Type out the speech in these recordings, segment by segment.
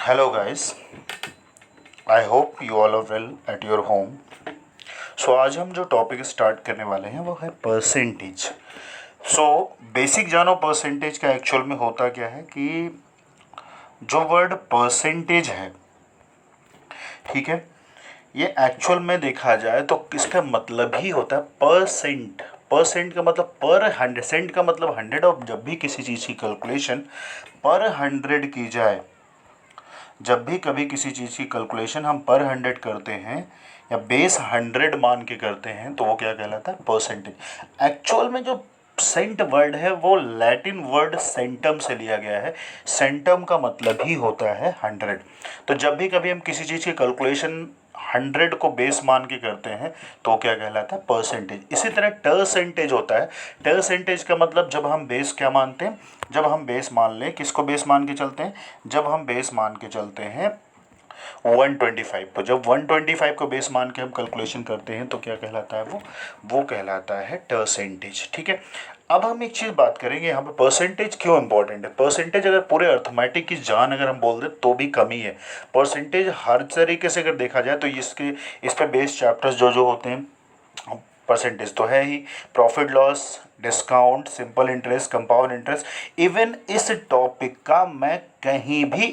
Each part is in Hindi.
Hello guys, I hope you all are well at your home. आज हम जो टॉपिक स्टार्ट करने वाले हैं वो है परसेंटेज. सो बेसिक जानो परसेंटेज का एक्चुअल में होता क्या है कि जो वर्ड परसेंटेज है, ठीक है, ये एक्चुअल में देखा जाए तो इसका मतलब ही होता है परसेंट. परसेंट का मतलब पर हंड्रेड, सेंट का मतलब 100. और जब भी किसी चीज़ की कैलकुलेशन पर 100 की जाए, जब भी कभी किसी चीज़ की कैलकुलेशन हम पर 100 करते हैं या बेस 100 मान के करते हैं तो वो क्या कहलाता है? परसेंटेज. एक्चुअल में जो सेंट वर्ड है वो लैटिन वर्ड सेंटम से लिया गया है. सेंटम का मतलब ही होता है 100. तो जब भी कभी हम किसी चीज़ की कैलकुलेशन 100 को बेस मान के करते हैं तो क्या कहलाता है? परसेंटेज. इसी तरह परसेंटेज होता है. परसेंटेज का मतलब जब हम बेस क्या मानते हैं, जब हम बेस मान लें, किसको बेस मान के चलते हैं? जब हम बेस मान के चलते हैं 125 को. जब 125 को बेस मान के हम कैलकुलेशन करते हैं तो क्या कहलाता है? वो कहलाता है परसेंटेज. ठीक है. अब हम एक चीज़ बात करेंगे यहाँ पे, परसेंटेज क्यों इंपॉर्टेंट है. परसेंटेज अगर पूरे अर्थमेटिक की जान अगर हम बोल दें तो भी कमी है. परसेंटेज हर तरीके से अगर देखा जाए तो इस पे बेस्ड चैप्टर्स जो जो होते हैं, परसेंटेज तो है ही. Profit loss, discount, simple interest, compound interest, even इस टॉपिक का मैं कहीं भी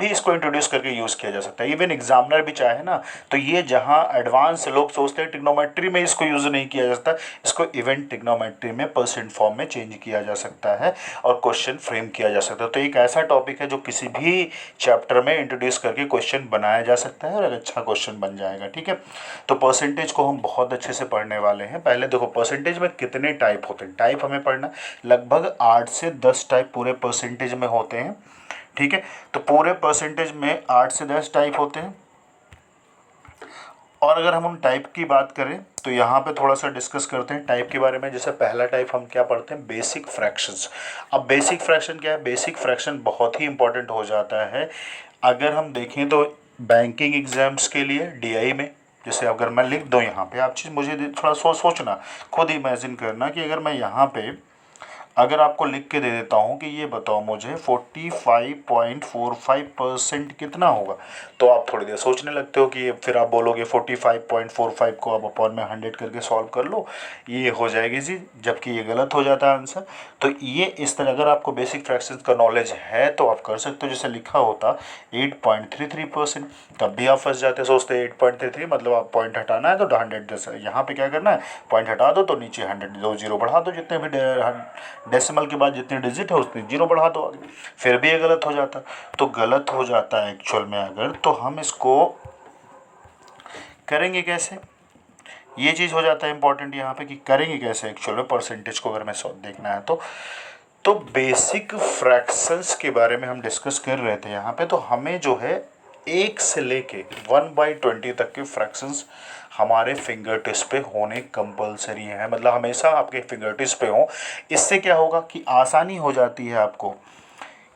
इसको इंट्रोड्यूस करके यूज़ किया जा सकता है. इवन एग्जामिनर भी चाहे ना तो ये, जहाँ एडवांस लोग सोचते हैं ट्रिग्नोमेट्री में इसको यूज़ नहीं किया जा सकता, इसको इवन ट्रिग्नोमेट्री में परसेंट फॉर्म में चेंज किया जा सकता है और क्वेश्चन फ्रेम किया जा सकता है. तो एक ऐसा टॉपिक है जो किसी भी चैप्टर में इंट्रोड्यूस करके क्वेश्चन बनाया जा सकता है और अच्छा क्वेश्चन बन जाएगा. ठीक है. तो परसेंटेज को हम बहुत अच्छे से पढ़ने वाले हैं. पहले देखो परसेंटेज में कितने टाइप होते हैं. टाइप हमें पढ़ना, लगभग 8 से 10 टाइप पूरे परसेंटेज में होते हैं. ठीक है. तो पूरे परसेंटेज में 8 से 10 टाइप होते हैं. और अगर हम टाइप की बात करें तो यहाँ पे थोड़ा सा डिस्कस करते हैं टाइप के बारे में. जैसे पहला टाइप हम क्या पढ़ते हैं? Basic fractions. अब बेसिक फ्रैक्शन क्या है? बेसिक फ्रैक्शन बहुत ही इंपॉर्टेंट हो जाता है अगर हम देखें तो बैंकिंग एग्जाम्स के लिए डीआई में. जैसे अगर मैं लिख दूँ यहाँ पे, आप चीज़ मुझे थोड़ा सोचना, खुद इमेजिन करना कि अगर मैं यहाँ पे अगर आपको लिख के दे देता हूँ कि ये बताओ मुझे 45.45% कितना होगा, तो आप थोड़ी देर सोचने लगते हो कि फिर आप बोलोगे 45.45 को आप अपॉन में 100 करके सॉल्व कर लो, ये हो जाएगी जी, जबकि ये गलत हो जाता है आंसर. तो ये इस तरह अगर आपको बेसिक फ्रैक्शंस का नॉलेज है तो आप कर सकते हो. जैसे लिखा होता 8.33%, तब भी आप फंस जाते, सोचते 8.33 मतलब आप पॉइंट हटाना है तो 100, जैसे यहाँ पे क्या करना है, पॉइंट हटा दो तो नीचे 100, दो जीरो बढ़ा दो, जितने भी डेसिमल के बाद जितने डिजिट है उसमें जीरो बढ़ा दो आगे, फिर भी ये गलत हो जाता. तो गलत हो जाता है एक्चुअल में अगर, तो हम इसको करेंगे कैसे, ये चीज़ हो जाता है इंपॉर्टेंट यहाँ पे कि करेंगे कैसे एक्चुअल में परसेंटेज को अगर मैं देखना है तो बेसिक फ्रैक्शंस के बारे में हम डिस्कस कर रहे थे यहाँ पे. तो हमें जो है 1 से लेके 1/20 तक के फ्रैक्शंस हमारे फिंगर टिप्स पे होने कंपलसरी है. मतलब हमेशा आपके फिंगर टिप्स पे हो. इससे क्या होगा कि आसानी हो जाती है आपको.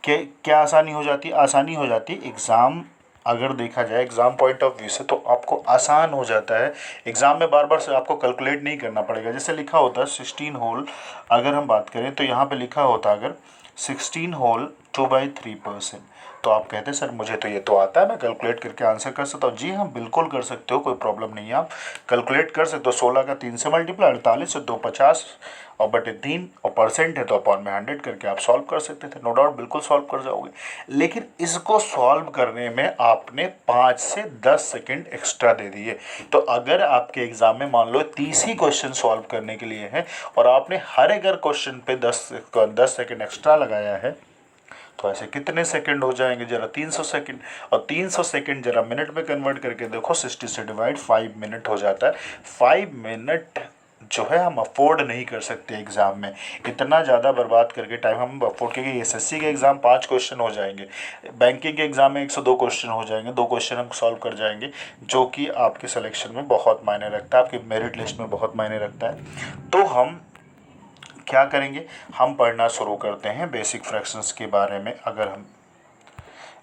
क्या आसानी हो जाती है? आसानी हो जाती है एग्ज़ाम, अगर देखा जाए एग्ज़ाम पॉइंट ऑफ व्यू से तो आपको आसान हो जाता है. एग्ज़ाम में बार बार से आपको कैलकुलेट नहीं करना पड़ेगा. जैसे लिखा होता है 16 होल, अगर हम बात करें तो यहाँ पे लिखा होता अगर 16 होल 2/3%, तो आप कहते हैं सर मुझे तो ये तो आता है, मैं कैलकुलेट करके आंसर कर सकता हूँ. जी हाँ, बिल्कुल कर सकते हो, कोई प्रॉब्लम नहीं है. आप कैलकुलेट कर सकते हो. 16 का 3 से मल्टीप्लाई, 48 से 2 50 और बटे 3, और परसेंट है तो अपॉन में 100 करके आप सॉल्व कर सकते थे. नो डाउट बिल्कुल सॉल्व कर जाओगे. लेकिन इसको सॉल्व करने में आपने 5 से 10 सेकंड एक्स्ट्रा दे दिए. तो अगर आपके एग्जाम में मान लो 30 ही क्वेश्चन सॉल्व करने के लिए हैं और आपने हर एक क्वेश्चन पे 10 सेकंड एक्स्ट्रा लगाया है, तो ऐसे कितने सेकंड हो जाएंगे जरा? 300 सेकंड. और 300 सेकंड जरा मिनट में कन्वर्ट करके देखो, 60 से डिवाइड 5 मिनट हो जाता है. 5 मिनट जो है हम अफोर्ड नहीं कर सकते एग्ज़ाम में. इतना ज़्यादा बर्बाद करके टाइम हम अफोर्ड, क्योंकि एसएससी के एग्ज़ाम 5 क्वेश्चन हो जाएंगे, बैंकिंग के एग्ज़ाम में 102 क्वेश्चन हो जाएंगे, 2 क्वेश्चन हम सॉल्व कर जाएंगे, जो कि आपके सिलेक्शन में बहुत मायने रखता है, आपकी मेरिट लिस्ट में बहुत मायने रखता है. तो हम क्या करेंगे, हम पढ़ना शुरू करते हैं बेसिक फ्रैक्शंस के बारे में. अगर हम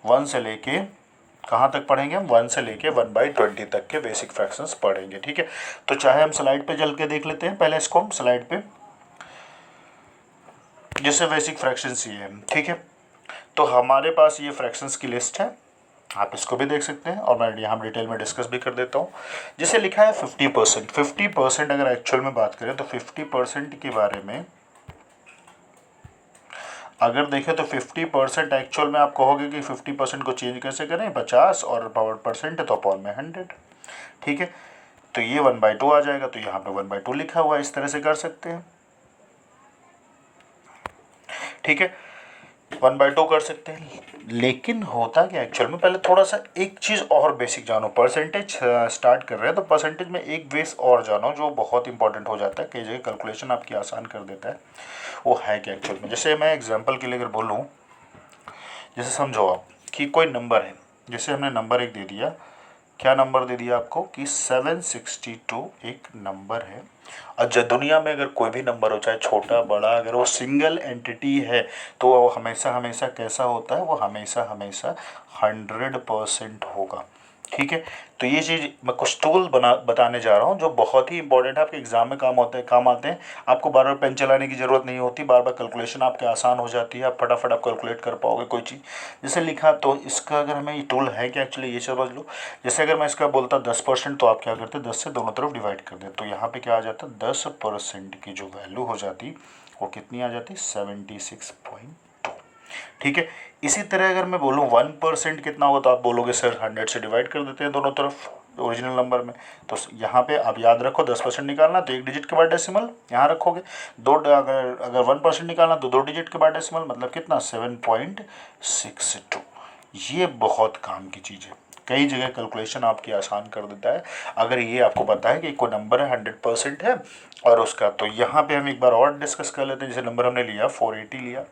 1 से लेके कहाँ तक पढ़ेंगे, हम 1 से लेके 1/20 तक के बेसिक फ्रैक्शंस पढ़ेंगे. ठीक है. तो चाहे हम स्लाइड पे चल के देख लेते हैं पहले इसको, हम स्लाइड पे, जैसे बेसिक फ्रैक्शंस ये है. ठीक है. तो हमारे पास ये फ्रैक्शंस की लिस्ट है, आप इसको भी देख सकते हैं और मैं यहाँ डिटेल में डिस्कस भी कर देता हूँ। जिसे लिखा है 50%। 50% अगर एक्चुअल में बात करें तो 50% के बारे में अगर देखें तो 50% एक्चुअल में आप कहोगे कि 50% को चेंज कैसे करें, 50 और पावर परसेंट है तो अपॉन में 100, ठीक है। तो ये 1/2 आ जाएगा, तो यहाँ पे 1/2 लिखा हुआ है, इस तरह से कर सकते हैं, ठीक है। 1/2 कर सकते हैं। लेकिन होता क्या एक्चुअल में, पहले थोड़ा सा एक चीज़ और बेसिक जानो। परसेंटेज स्टार्ट कर रहे हैं तो परसेंटेज में एक बेस और जानो जो बहुत इंपॉर्टेंट हो जाता है, कई जगह कैलकुलेशन आपकी आसान कर देता है। वो है क्या एक्चुअल में, जैसे मैं एग्जांपल के लिए अगर बोलूँ, जैसे समझो आप कि कोई नंबर है, जैसे हमने नंबर एक दे दिया, क्या नंबर दे दिया आपको कि 762 एक नंबर है। और जब दुनिया में अगर कोई भी नंबर हो, चाहे छोटा बड़ा, अगर वो सिंगल एंटिटी है तो वो हमेशा हमेशा कैसा होता है, वो हमेशा हमेशा 100% होगा, ठीक है। तो ये चीज़ मैं कुछ टूल बताने जा रहा हूँ जो बहुत ही इंपॉर्टेंट है, आपके एग्जाम में काम आते हैं। आपको बार बार पेन चलाने की ज़रूरत नहीं होती, बार बार कैलकुलेशन आपके आसान हो जाती है, आप फटाफट आप कैलकुलेट कर पाओगे कोई चीज़। जैसे लिखा, तो इसका अगर हमें ये टूल है क्या एक्चुअली, ये समझ लो। जैसे अगर मैं इसका बोलता 10%, तो आप क्या करते 10 से दोनों तरफ डिवाइड कर देते, तो यहाँ पे क्या आ जाता, 10% की जो वैल्यू हो जाती वो कितनी आ जाती, 76.2, ठीक है। इसी तरह अगर मैं बोलूँ 1% कितना होगा, तो आप बोलोगे सर 100 से डिवाइड कर देते हैं दोनों तरफ ओरिजिनल नंबर में। तो यहाँ पे आप याद रखो 10% निकालना तो एक डिजिट के बाद डेसिमल यहाँ रखोगे, अगर 1% निकालना तो 2 डिजिट के बाद डेसिमल, मतलब कितना 7.62। ये बहुत काम की चीज़ है, कई जगह कैलकुलेशन आपकी आसान कर देता है। अगर ये आपको पता है कि कोई नंबर है 100% है और उसका, तो यहाँ पे हम एक बार और डिस्कस कर लेते हैं। जैसे नंबर हमने लिया 480 लिया,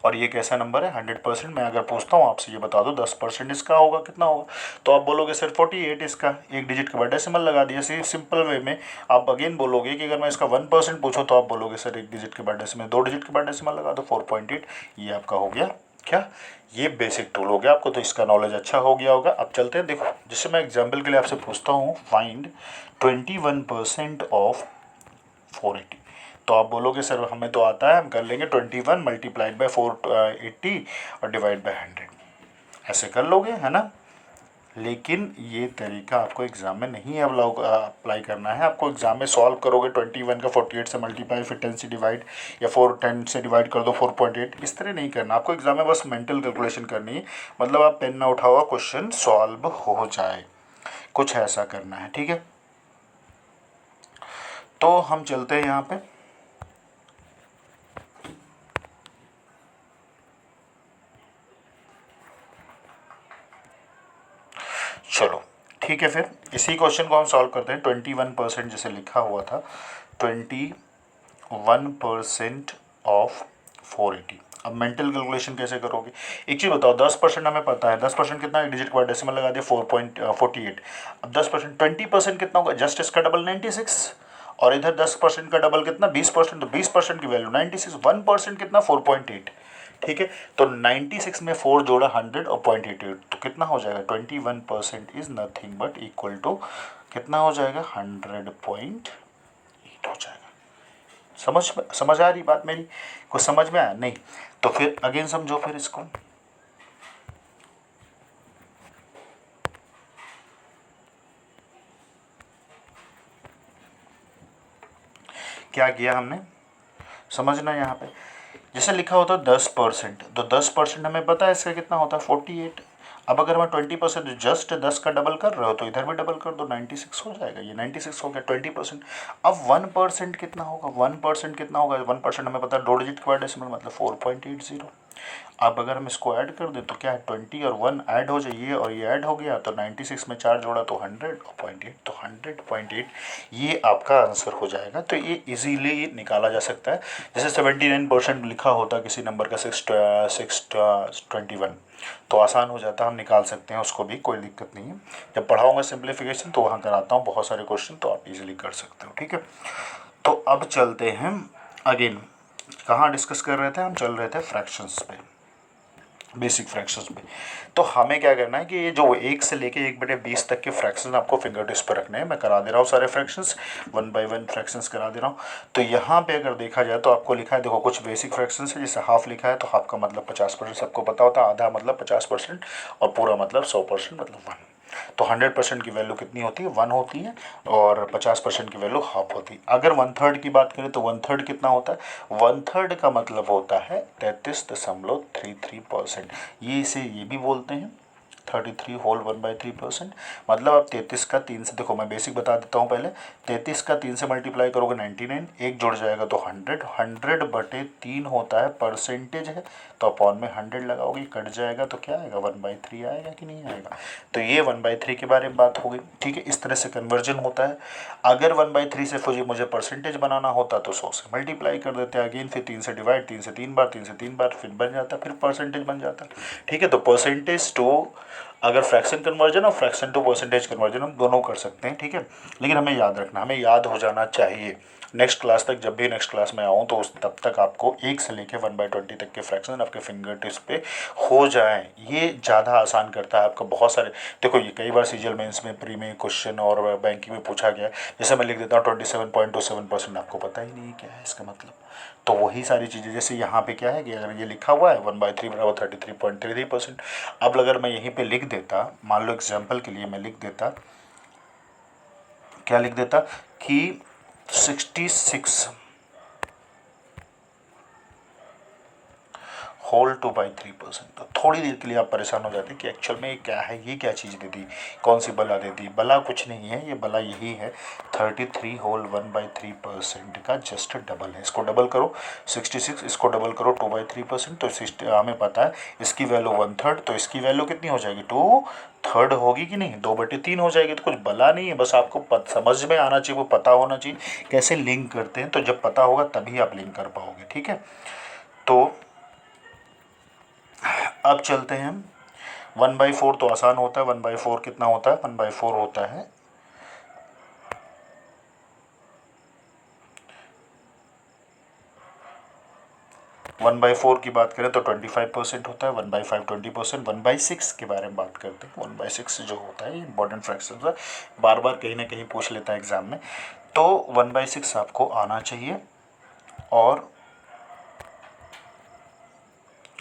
और ये कैसा नंबर है 100%। मैं अगर पूछता हूँ आपसे, ये बता दो 10% इसका होगा कितना होगा, तो आप बोलोगे सर 48 इसका, एक डिजिट के बाद डेसिमल लगा दिया। सिंपल वे में आप अगेन बोलोगे कि अगर मैं इसका 1% पूछूँ तो आप बोलोगे सर एक डिजिट के बाद डेसिमल, 2 डिजिट के बाद डेसिमल लगा दो, 4.8। ये आपका हो गया क्या, ये बेसिक टूल हो गया आपको, तो इसका नॉलेज अच्छा हो गया होगा। अब चलते हैं, देखो जैसे मैं एग्जाम्पल के लिए आपसे पूछता हूँ, फाइंड 21% ऑफ 480, तो आप बोलोगे सर हमें तो आता है, हम कर लेंगे 21 मल्टीप्लाइड बाई 480 और डिवाइड बाई 100, ऐसे कर लोगे, है ना। लेकिन ये तरीका आपको एग्ज़ाम में नहीं अप्लाई करना है। आपको एग्ज़ाम में सॉल्व करोगे 21 का 48 से मल्टीप्लाई, फिर 10 से डिवाइड, या 10 से डिवाइड कर दो 4.8, इस तरह नहीं करना आपको। एग्ज़ाम में बस मेंटल कैलकुलेशन करनी है, मतलब आप पेन ना उठाओ, क्वेश्चन सॉल्व हो जाए, कुछ ऐसा करना है, ठीक है। तो हम चलते हैं यहाँ पे, चलो ठीक है। फिर इसी क्वेश्चन को हम सॉल्व करते हैं। 21% जैसे लिखा हुआ था, 21% ऑफ 480। अब मेंटल कैलकुलेशन कैसे करोगे, एक चीज़ बताओ, 10% हमें पता है, 10% कितना, एक डिजिट के बाद डेसिमल लगा दिया 4.48। अब 10%, 20% कितना होगा, जस्ट इसका डबल 96, और इधर 10% का डबल कितना 20%, तो 20% की वैल्यू 96, 1% कितना 4.8, ठीक है। तो 96 में 4 जोड़ा 100 और 0.88, तो कितना हो जाएगा 21% is nothing but equal to कितना हो जाएगा 100.8 हो जाएगा। समझ आ रही बात मेरी, कुछ समझ में आया नहीं, तो फिर अगेन समझो, फिर इसको क्या किया हमने, समझना यहाँ पे। जैसे लिखा होता है 10%, तो 10% हमें पता है इसका कितना होता है 48। अब अगर मैं 20% जस्ट 10 का डबल कर रहे हो तो इधर भी डबल कर दो, 96 हो जाएगा, ये 96 हो गया 20%। अब 1% कितना होगा, 1% कितना होगा, 1% हमें पता है 2 डिजिट के बाद डेसिमल, मतलब 4.80। अब अगर हम इसको ऐड कर दें तो क्या है 20 और 1 ऐड हो जाइए, और ये ऐड हो गया, तो 96 में 4 जोड़ा तो 100 और 0.8, तो 100.8 ये आपका आंसर हो जाएगा। तो ये इजीली निकाला जा सकता है। जैसे 79% लिखा होता किसी नंबर का 621, तो आसान हो जाता, हम निकाल सकते हैं उसको भी, कोई दिक्कत नहीं है। जब पढ़ाऊँगा सिंप्लीफिकेशन तो वहाँ कराता हूँ बहुत सारे क्वेश्चन, तो आप इजीली कर सकते हो, ठीक है। तो अब चलते हैं अगेन, कहाँ डिस्कस कर रहे थे हम, चल रहे थे फ्रैक्शंस पे। बेसिक फ्रैक्शंस में। तो हमें क्या करना है कि ये जो 1 से लेके 1/20 तक के फ्रैक्शंस आपको फिंगर टिप्स पर रखने हैं। मैं करा दे रहा हूँ सारे फ्रैक्शंस, 1 बाय 1 फ्रैक्शंस करा दे रहा हूँ। तो यहाँ पे अगर देखा जाए तो आपको लिखा है, देखो कुछ बेसिक फ्रैक्शंस है, जैसे हाफ लिखा है तो हाफ का मतलब 50% सबको पता होता है, आधा मतलब 50% और पूरा मतलब 100% मतलब 1। तो 100% की वैल्यू कितनी होती है, 1 होती है, और 50% की वैल्यू हाफ होती है। अगर 1/3 की बात करें तो 1/3 कितना होता है, 1/3 का मतलब होता है 33.33%। ये इसे ये भी बोलते हैं 33 होल 1/3%। मतलब आप 33 का 3 से, देखो मैं बेसिक बता देता हूँ पहले, 33 का 3 से मल्टीप्लाई करोगे 99, एक जुड़ जाएगा तो 100, 100/3 होता है, परसेंटेज है, तो अपॉन में 100 लगाओगे, कट जाएगा तो क्या आएगा, 1/3 आएगा कि नहीं आएगा। तो ये 1/3 के बारे में बात हो गई, ठीक है। इस तरह से कन्वर्जन होता है। अगर 1/3 से मुझे परसेंटेज बनाना होता तो 100 से मल्टीप्लाई कर देते हैं अगेन, फिर 3 से डिवाइड, 3 से 3 बार, 3 से 3 बार, फिर बन जाता, फिर परसेंटेज बन जाता, ठीक है। तो परसेंटेज टू, अगर फ्रैक्शन कन्वर्जन और फ्रैक्शन टू परसेंटेज कन्वर्जन हम दोनों कर सकते हैं, ठीक है। लेकिन हमें याद रखना, हमें याद हो जाना चाहिए नेक्स्ट क्लास तक, जब भी नेक्स्ट क्लास में आऊँ तो उस तब तक आपको 1 से लेकर 1/20 तक के फ्रैक्शन आपके फिंगर टिप्स पे हो जाएं। ये ज़्यादा आसान करता है आपका बहुत सारे, देखो ये कई बार सीजीएल मेंस में, प्री में क्वेश्चन और बैंकिंग में पूछा गया है। जैसे मैं लिख देता हूँ 27.27%, आपको पता ही नहीं क्या है इसका मतलब। तो वही सारी चीज़ें, जैसे यहाँ पे क्या है कि अगर ये लिखा हुआ है 1/3 बराबर 33.33%। अब अगर मैं यहीं पे लिख देता, मान लो एग्जाम्पल के लिए मैं लिख देता, क्या लिख देता कि 66 होल 2/3%। तो थोड़ी देर के लिए आप परेशान हो जाते हैं कि एक्चुअल में ये क्या है, ये क्या चीज़ दे दी, कौन सी बला दे दी। बला कुछ नहीं है, ये बला यही है, 33 होल 1/3% का जस्ट डबल है। इसको डबल करो 66, इसको डबल करो 2/3%, तो हमें पता है इसकी वैल्यू 1/3, तो इसकी वैल्यू कितनी हो जाएगी, 2/3 होगी कि नहीं, 2/3 हो जाएगी। तो कुछ बला नहीं है, बस आपको समझ में आना चाहिए, वो पता होना चाहिए कैसे लिंक करते हैं। तो जब पता होगा तभी आप लिंक कर पाओगे, ठीक है। तो अब चलते हैं हम 1/4, तो आसान होता है। 1/4 कितना होता है, 1/4 होता है 1/4 की बात करें तो 25% होता है, 1/5 20%। 1/6 के बारे में बात करते हैं। 1/6 जो होता है इंपॉर्टेंट फ्रैक्शन है, बार बार कहीं ना कहीं पूछ लेता है एग्जाम में। तो 1/6 आपको आना चाहिए। और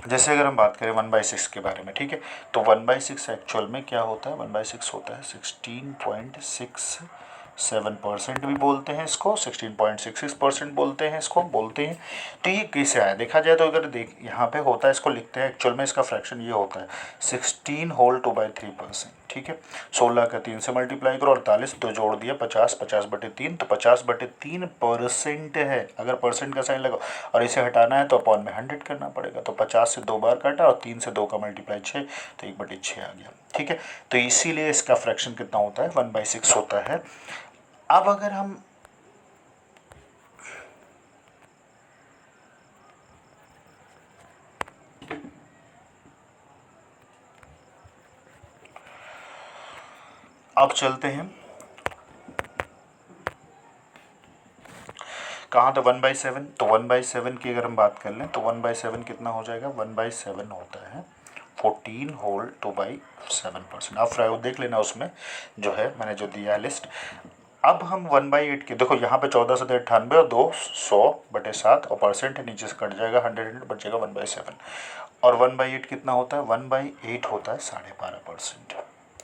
जैसे अगर हम बात करें 1/6 के बारे में, ठीक है, तो 1/6 एक्चुअल में क्या होता है, 1/6 होता है 16.67% भी बोलते हैं इसको, 16.66% बोलते हैं इसको, बोलते हैं। तो ये कैसे आया देखा जाए तो, अगर देख यहाँ पे होता है, इसको लिखते हैं एक्चुअल में, इसका फ्रैक्शन ये होता है 16 होल 2/3%, ठीक है। 16 का 3 से मल्टीप्लाई करो, 48 तो जोड़ दिया 50, 50/3, तो 50/3% है। अगर परसेंट का साइन लगाओ और इसे हटाना है तो अपॉन में 100 करना पड़ेगा। तो 50 से 2 बार काटा और 3 से 2 का मल्टीप्लाई 6, तो 1/6 आ गया, ठीक है। तो इसीलिए इसका फ्रैक्शन कितना होता है, 1/6 होता है। अब अगर हम अब चलते हैं कहाँ, तो 1/7। तो 1/7 की अगर हम बात कर लें तो 1/7 कितना हो जाएगा, 1/7 होता है 14 होल 2/7%। आप देख लेना उसमें जो है मैंने जो दिया है लिस्ट। अब हम 1/8 के, देखो यहाँ पे 14 से 98 और 2 100/7 और परसेंट है, नीचे से कट जाएगा 100 बच जाएगा 1/7। और 1/8 कितना होता है, 1/8 होता है 12.5%।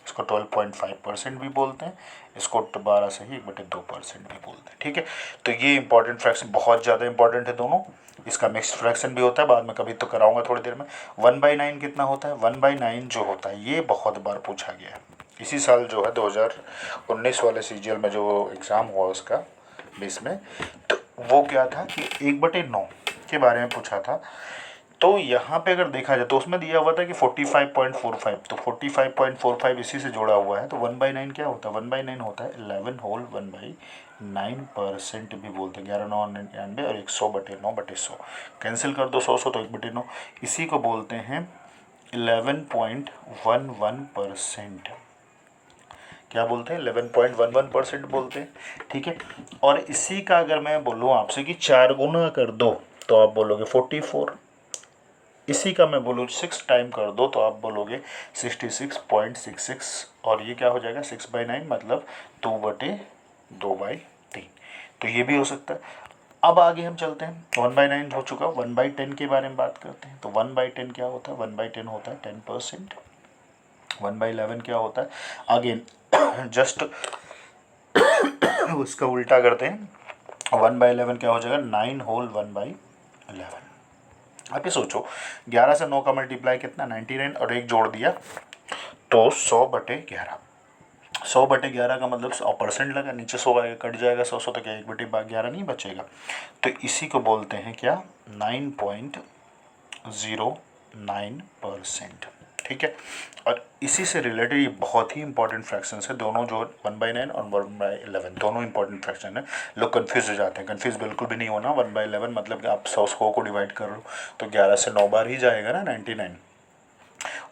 इसको 12.5% भी बोलते हैं, इसको 12 से ही 1/2% भी बोलते हैं, ठीक है। तो ये इंपॉर्टेंट फ्रैक्शन बहुत ज़्यादा इंपॉर्टेंट है दोनों। इसका मिक्स्ड फ्रैक्शन भी होता है, बाद में कभी तो कराऊंगा थोड़ी देर में। 1/9 कितना होता है, 1/9 जो होता है ये बहुत बार पूछा गया है। इसी साल जो है 2019 वाले सीजीएल में जो एग्ज़ाम हुआ उसका 20 में, तो वो क्या था कि 1/9 के बारे में पूछा था। तो यहाँ पे अगर देखा जाए तो उसमें दिया हुआ था कि 45.45, तो 45.45 इसी से जुड़ा हुआ है। तो 1/9 क्या होता है, 1/9 होता है 11 होल 1/9% भी बोलते हैं। 11 9 99 और 100/9/100 कैंसिल कर दो, 100 तो 1/9, इसी को बोलते हैं 11.11%। क्या बोलते हैं, 11.11% बोलते हैं, ठीक है। और इसी का अगर मैं बोलूँ आपसे कि 4 गुना कर दो तो आप बोलोगे 44। इसी का मैं बोलूँ 6 टाइम कर दो तो आप बोलोगे 66.66 और ये क्या हो जाएगा 6/9 मतलब 2/2/3। तो ये भी हो सकता है। अब आगे हम चलते हैं, 1/9 हो चुका, 1/10 के बारे में बात करते हैं। तो 1/10 क्या होता है, 1/10 होता है 10%। 1/11 क्या होता है, अगेन जस्ट उसका उल्टा करते हैं। 1/11 क्या हो जाएगा, 9 होल 1/11। आप ये सोचो 11 से 9 का मल्टीप्लाई कितना 99 और एक जोड़ दिया तो 100/11। 100/11 का मतलब 100% लगा, नीचे 100 आएगा, कट जाएगा 100 तो क्या 1/11 नहीं बचेगा। तो इसी को बोलते हैं क्या, 9.09%। ठीक है। और इसी से रिलेटेड ये बहुत ही इंपॉर्टेंट फ्रैक्शंस है दोनों, जो 1/9 और 1/11 दोनों इंपॉर्टेंट फ्रैक्शन है। लोग कंफ्यूज हो जाते हैं, कंफ्यूज बिल्कुल भी नहीं होना। 1/11 मतलब कि आप 100 को डिवाइड कर लो तो 11 से 9 बार ही जाएगा ना 99।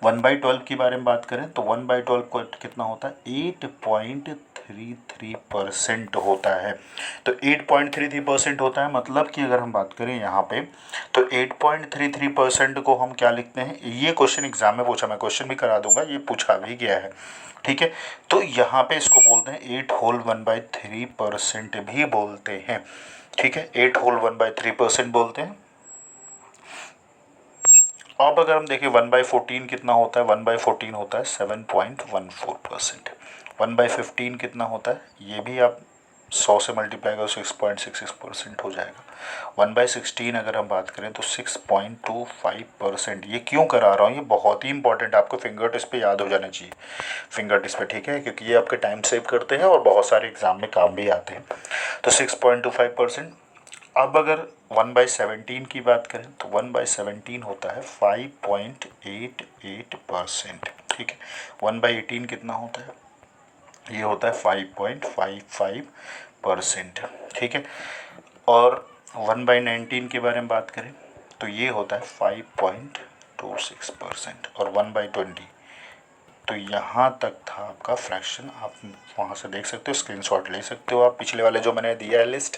1/12 के बारे में बात करें तो 1/12 को कितना होता है, 8.33% होता है। तो 8.33% होता है, मतलब कि अगर हम बात करें यहाँ पे तो 8.33% को हम क्या लिखते हैं, ये क्वेश्चन एग्जाम में पूछा, मैं क्वेश्चन भी करा दूंगा, ये पूछा भी गया है। ठीक है। तो यहाँ पे इसको बोलते हैं 8 होल 1/3% भी बोलते हैं। ठीक है, 8 होल 1/3% बोलते हैं। अब अगर हम देखें 1/14 कितना होता है, 1/14 होता है 7.14%। 1/15 कितना होता है, ये भी आप 100 से मल्टीप्लाई करो 6.66% हो जाएगा। 1/16 अगर हम बात करें तो 6.25%। ये क्यों करा रहा हूँ, ये बहुत ही इंपॉर्टेंट, आपको फिंगर टिप्स पे याद हो जाना चाहिए, फिंगर टिप्स पे। ठीक है, क्योंकि ये आपके टाइम सेव करते हैं और बहुत सारे एग्जाम में काम भी आते हैं। तो 6.25%। अब अगर 1/17 की बात करें तो 1/17 होता है 5.88%। ठीक है। 1/18 कितना होता है, ये होता है 5.55%। ठीक है। और 1/19 के बारे में बात करें तो ये होता है 5.26%। और 1/20 तो यहाँ तक था आपका फ्रैक्शन। आप वहाँ से देख सकते हो, स्क्रीनशॉट ले सकते हो आप, पिछले वाले जो मैंने दिया है लिस्ट,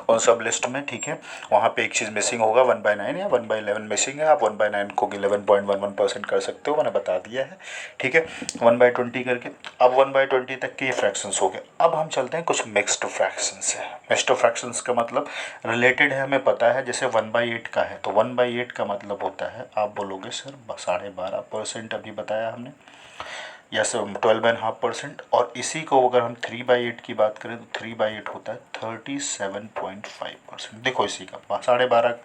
उन सब लिस्ट में। ठीक है। वहाँ पे एक चीज़ मिसिंग होगा, 1/9 या 1/11 मिसिंग है। आप 1/9 को 11.11% कर सकते हो, मैंने बता दिया है। ठीक है। 1/20 करके अब 1/20 तक के ये फ्रैक्शंस हो गए। अब हम चलते हैं कुछ मिक्स्ड फ्रैक्शंस है। मिक्स्ड फ्रैक्शंस का मतलब रिलेटेड है, हमें पता है। जैसे 1/8 का है तो 1/8 का मतलब होता है, आप बोलोगे सर 12.5%, अभी बताया हमने, या सर 12.5%। और इसी को अगर हम 3/8 की बात करें तो 3/8 होता है 37.5%। देखो इसी का 12.5,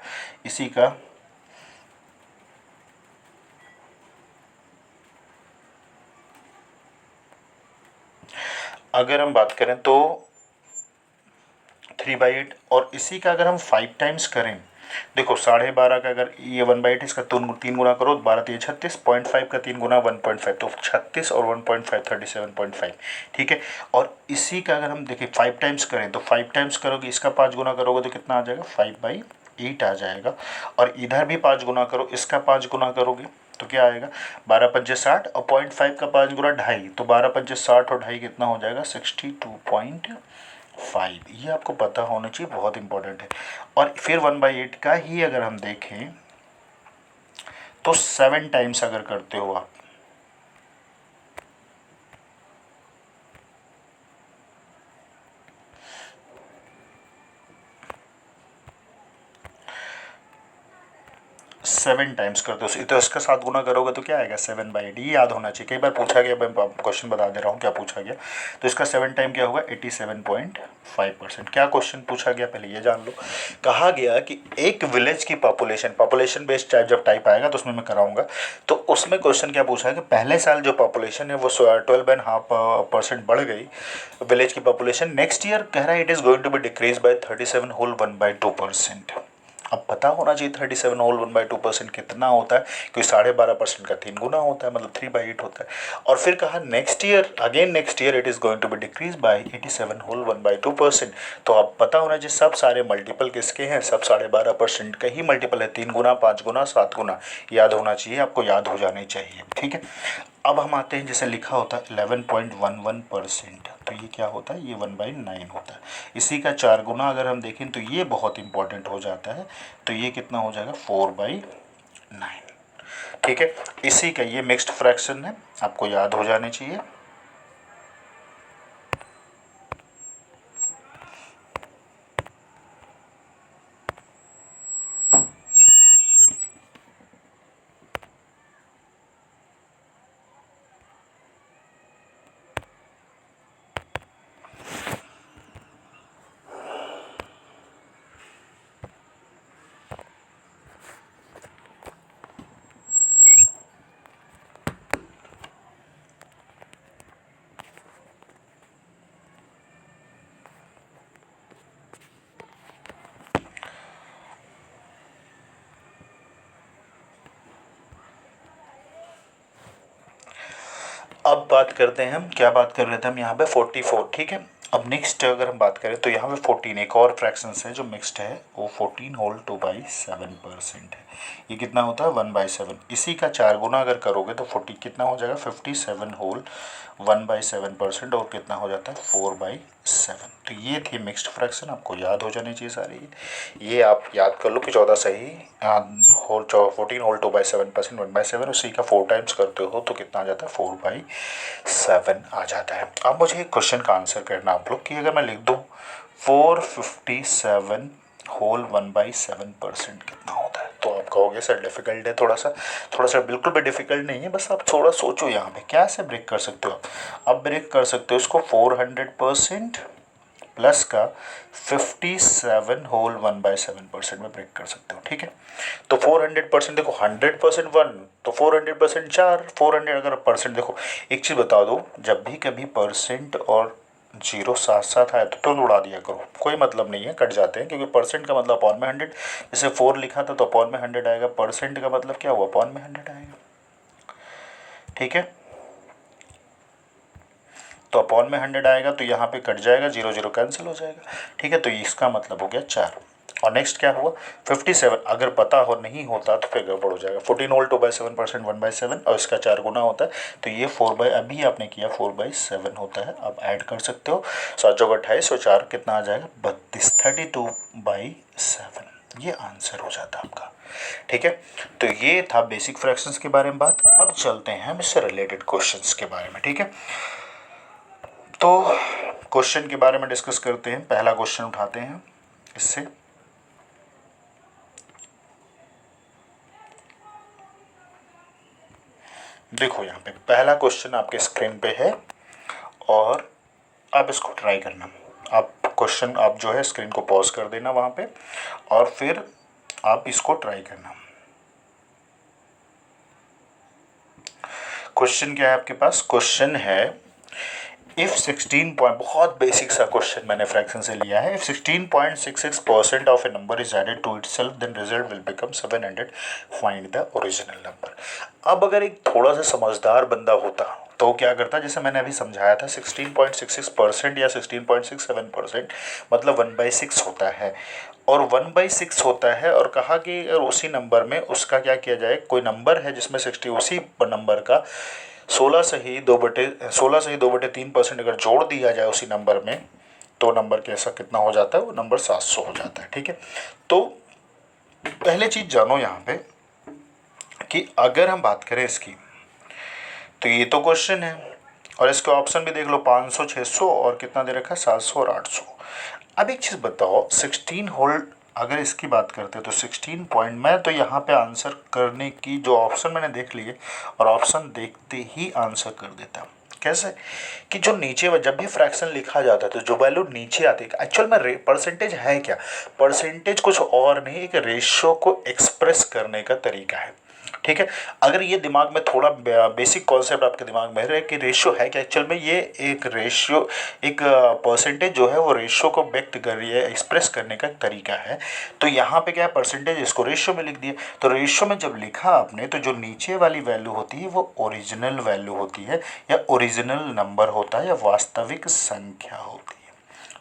इसी का अगर हम बात करें तो 3/8, और इसी का अगर हम 5 टाइम्स करें, देखो 12.5 का अगर ये 1/8 इसका 3 गुना करो, 12×3 = 36, 0.5 का 3 गुना 1.5, तो 36 और 1.5 37.5। ठीक है। और इसी का अगर हम देखें 5 टाइम्स करें तो 5 टाइम्स करोगे, इसका 5 गुना करोगे तो कितना आ जाएगा, 5/8 आ जाएगा। और इधर भी 5 गुना करो, इसका 5 गुना करोगे तो क्या आएगा, 12×5 = 60 और 0.5 का 5 गुना 2.5, तो 12×5 और 2.5 कितना हो जाएगा, 62.5। ये आपको पता होना चाहिए, बहुत इंपॉर्टेंट है। और फिर 1/8 का ही अगर हम देखें तो 7 टाइम्स अगर करते हो आप, सेवन टाइम्स करते हो तो इसका 7 गुना करोगे तो क्या आएगा, 7/8। ये याद होना चाहिए, कई बार पूछा गया, मैं क्वेश्चन बता दे रहा हूँ क्या पूछा गया। तो इसका 7 टाइम क्या होगा, 87.5%। क्या क्वेश्चन पूछा गया पहले ये जान लो। कहा गया कि एक विलेज की पॉपुलेशन बेस्ड टाइप जब टाइप आएगा तो उसमें मैं कराऊंगा। तो उसमें क्वेश्चन क्या पूछा है कि पहले साल जो पॉपुलेशन है वो 12.5% बढ़ गई विलेज की पॉपुलेशन। नेक्स्ट ईयर कह रहा है it is going to be decrease by 37 whole 1/2%। अब पता होना चाहिए 37 होल 1/2% कितना होता है, क्योंकि 12.5% का 3 गुना होता है, मतलब 3/8 होता है। और फिर कहा next year it is going to be decrease by 87 whole 1/2%। तो अब पता होना चाहिए सब सारे मल्टीपल किसके हैं, सब 12.5% का ही मल्टीपल है, 3 गुना 5 गुना 7 गुना, याद होना चाहिए, आपको याद हो जाने चाहिए। ठीक है। अब हम आते हैं, जैसे लिखा होता है 11.11%, तो ये क्या होता है, ये 1/9 होता है। इसी का 4 गुना अगर हम देखें तो ये बहुत इंपॉर्टेंट हो जाता है, तो ये कितना हो जाएगा, 4/9। ठीक है, इसी का ये मिक्स्ड फ्रैक्शन है, आपको याद हो जाने चाहिए। अब बात करते हैं हम, क्या बात कर रहे थे हम यहाँ पे 44, ठीक है। अब नेक्स्ट अगर हम बात करें तो यहाँ पे 14 एक और फ्रैक्शंस है जो मिक्स्ड है, वो 14 होल 2/7% है। ये कितना होता है 1/7। इसी का 4 गुना अगर करोगे तो 40 कितना हो जाएगा 57 होल 1/7%, और कितना हो जाता है 4/7। तो ये थी मिक्स्ड फ्रैक्शन, आपको याद हो जानी चाहिए सारी। ये आप याद कर लो कि 14 सही होल 14 होल 2/7% 1/7, उसी का 4 टाइम्स करते हो तो कितना आ जाता है 4/7 आ जाता है। अब मुझे एक क्वेश्चन का आंसर करना आप लोग कि अगर मैं लिख दूँ 457 होल 1/7% कितना होता है, तो आप कहोगे सर डिफिकल्ट है थोड़ा सा बिल्कुल भी डिफिकल्ट नहीं है, बस आप थोड़ा सोचो यहाँ पे क्या से ब्रेक कर सकते हो आप ब्रेक कर सकते हो इसको 400% प्लस का 57 होल 1/7% में ब्रेक कर सकते हो, ठीक है। तो 400% देखो 100% 1, तो 400% 4, 400 अगर परसेंट देखो, एक चीज़ बता दो, जब भी कभी परसेंट और जीरो साथ साथ आए तो उड़ा दिया करो, कोई मतलब नहीं है, कट जाते हैं, क्योंकि परसेंट का मतलब अपॉन में 100, जैसे 4 लिखा था तो अपॉन में 100 आएगा, परसेंट का मतलब क्या हुआ अपॉन में 100 आएगा, ठीक है। तो अपॉन में 100 आएगा तो यहाँ पे कट जाएगा, 0 0 कैंसिल हो जाएगा, ठीक है। तो इसका मतलब हो गया 4। और नेक्स्ट क्या हुआ 57, अगर पता हो नहीं होता तो फिर गड़बड़ हो जाएगा। 14 होल 2/7% 1/7, और इसका 4 गुना होता है, तो ये 4 अभी आपने किया 4/7 होता है। आप ऐड कर सकते हो, 7 चौक 28 और 4 कितना आ जाएगा 32, 32/7, ये आंसर हो जाता है आपका, ठीक है। तो ये था बेसिक फ्रैक्शंस के बारे में बात। अब चलते हैं हम इससे रिलेटेड क्वेश्चंस के बारे में, ठीक है। तो क्वेश्चन के बारे में डिस्कस करते हैं। पहला क्वेश्चन उठाते हैं इससे, देखो यहाँ पे पहला क्वेश्चन आपके स्क्रीन पे है और आप इसको ट्राई करना। आप क्वेश्चन आप जो है स्क्रीन को पॉज कर देना वहाँ पे, और फिर आप इसको ट्राई करना। क्वेश्चन क्या है आपके पास, क्वेश्चन है इफ 16 पॉइंट, बहुत बेसिक सा क्वेश्चन मैंने फ्रैक्शन से लिया है। If 16.66% of a number is added to itself then result will become 700, find the original number. अब अगर एक थोड़ा सा समझदार बंदा होता तो क्या करता, जैसे मैंने अभी समझाया था 16.66% या 16.67% मतलब 1/6 होता है, और 1/6 होता है, और कहा कि अगर उसी नंबर में उसका क्या किया जाए, कोई नंबर है जिसमें 60 उसी नंबर का 16 से ही 2/3% अगर जोड़ दिया जाए उसी नंबर में, तो नंबर कैसा कितना हो जाता है, वो नंबर 700 हो जाता है, ठीक है। तो पहले चीज़ जानो यहाँ पे कि अगर हम बात करें इसकी, तो ये तो क्वेश्चन है, और इसके ऑप्शन भी देख लो 500 600 और कितना दे रखा है 700 और 800। अब एक चीज़ बताओ 16 होल अगर इसकी बात करते हैं तो 16 पॉइंट, मैं तो यहाँ पे आंसर करने की जो ऑप्शन मैंने देख लिए और ऑप्शन देखते ही आंसर कर देता। कैसे कि जो नीचे जब भी फ्रैक्शन लिखा जाता है तो जो वैल्यू नीचे आती है, एक्चुअल में परसेंटेज है क्या, परसेंटेज कुछ और नहीं, एक रेशियो को एक्सप्रेस करने का तरीका है, ठीक है। अगर ये दिमाग में थोड़ा बेसिक कॉन्सेप्ट आपके दिमाग में रहे कि रेशियो है कि एक्चुअल में ये एक रेशियो, एक परसेंटेज जो है वो रेशियो को व्यक्त कर रही है, एक्सप्रेस करने का एक तरीका है। तो यहाँ पे क्या है, परसेंटेज इसको रेशियो में लिख दिया, तो रेशियो में जब लिखा आपने तो जो नीचे वाली वैल्यू होती है वो ओरिजिनल वैल्यू होती है, या ओरिजिनल नंबर होता है, या वास्तविक संख्या होती है,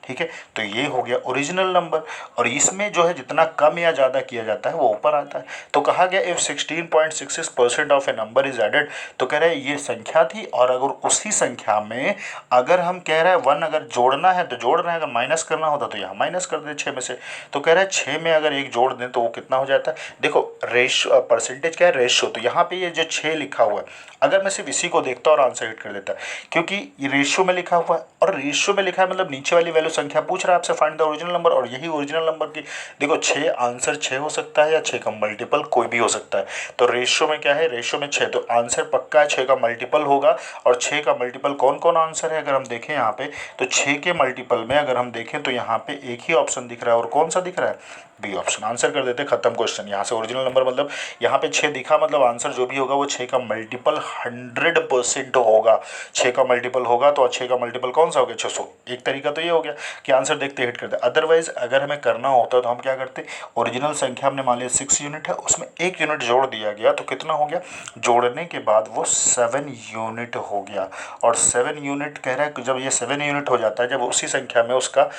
ठीक है, तो ये हो गया ओरिजिनल नंबर। और इसमें जो है जितना कम या ज़्यादा किया जाता है वो ऊपर आता है। तो कहा गया if 16.66% of a number is added, तो कह रहे हैं ये संख्या थी और अगर उसी संख्या में अगर हम कह रहे हैं 1 अगर जोड़ना है तो जोड़ रहे हैं, अगर माइनस करना होता तो यहाँ माइनस कर दे 6 में से। तो कह रहे हैं 6 में अगर 1 जोड़ दें तो वो कितना हो जाता है। देखो रेशो परसेंटेज क्या है, रेशो। तो यहाँ पे ये जो 6 लिखा हुआ है, अगर मैं सिर्फ इसी को देखता और आंसर हिट कर देता, क्योंकि ये रेशियो में लिखा हुआ है और रेशियो में लिखा है मतलब नीचे वाली वैल्यू संख्या पूछ रहा है आपसे फाइंड द ओरिजिनल नंबर, और यही ओरिजिनल नंबर की देखो 6 आंसर 6 हो सकता है या 6 का मल्टीपल कोई भी हो सकता है। तो रेशियो में क्या है, रेशियो में 6, तो आंसर पक्का है 6 का मल्टीपल होगा। और 6 का मल्टीपल कौन कौन आंसर है अगर हम देखें यहाँ पे, तो 6 के मल्टीपल में अगर हम देखें तो यहाँ पे एक ही ऑप्शन दिख रहा है, और कौन सा दिख रहा है, बी ऑप्शन। आंसर कर देते, खत्म क्वेश्चन। यहाँ से ओरिजिनल नंबर मतलब यहाँ पे 6 दिखा मतलब आंसर जो भी होगा वो 6 का मल्टीपल 100% होगा। 6 का मल्टीपल होगा तो 6 का मल्टीपल कौन सा हो गया, 600। एक तरीका तो ये हो गया कि आंसर देखते हिट करते। अदरवाइज अगर हमें करना होता तो हम क्या करते, ओरिजिनल संख्या हमने मान लिया 6 यूनिट है, उसमें 1 यूनिट जोड़ दिया गया तो कितना हो गया, जोड़ने के बाद वो 7 यूनिट हो गया। और 7 यूनिट कह रहा है कि जब ये 7 यूनिट हो जाता है, जब उसी संख्या में उसका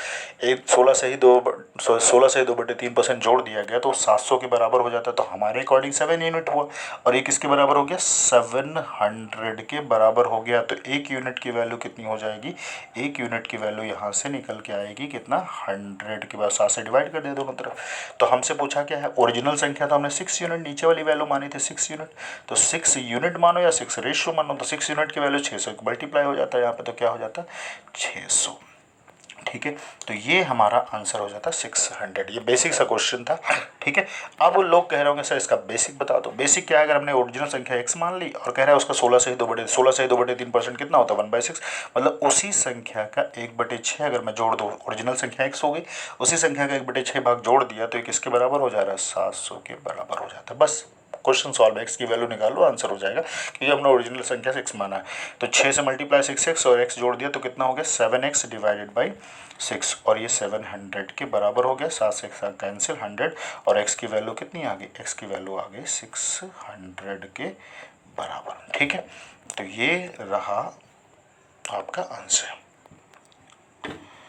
16 से ही 2/3% जोड़ दिया गया तो 700 के बराबर हो जाता है। तो हमारे अकॉर्डिंग 7 यूनिट हुआ, और ये किसके बराबर हो गया, 700 के बराबर हो गया। तो 1 यूनिट की वैल्यू कितनी हो जाएगी, 1 यूनिट की वैल्यू यहाँ से निकल के आएगी कितना, 100 के बाद 7 से डिवाइड कर दिया दोनों तरफ। तो हमसे पूछा क्या है, ओरिजिनल संख्या तो हमने 6 यूनिट, नीचे वाली वैल्यू मानी थी 6 यूनिट, तो 6 यूनिट मानो या 6 रेशियो मानो, तो 6 यूनिट की वैल्यू 600 मल्टीप्लाई हो जाता है यहाँ पे, तो क्या हो जाता है 600। ठीक है, तो ये हमारा आंसर हो जाता है 600। ये बेसिक सा क्वेश्चन था। ठीक है, अब वो लोग कह रहे होंगे सर इसका बेसिक बता दो। बेसिक क्या है, अगर हमने ओरिजिनल संख्या x मान ली और कह रहा है उसका 16 से ही 2/3% कितना होता है 1/6, मतलब उसी संख्या का 1/6 अगर मैं जोड़ दूँ, ओरिजिनल संख्या x हो गई, उसी संख्या का 1/6 भाग जोड़ दिया तो ये किसके बराबर हो जा रहा है, 700 के बराबर हो जाता है। बस क्वेश्चन सॉल्व है, x की वैल्यू निकालो आंसर हो जाएगा, क्योंकि हमने ओरिजिनल संख्या से x माना है। तो 6 से मल्टीप्लाई 6x और x जोड़ दिया तो कितना हो गया 7x डिवाइडेड बाई 6, और ये 700 के बराबर हो गया। 7 से 1 कैंसिल 100, और x की वैल्यू कितनी आ गई, x की वैल्यू आ गई 600 के बराबर। ठीक है, तो ये रहा आपका आंसर।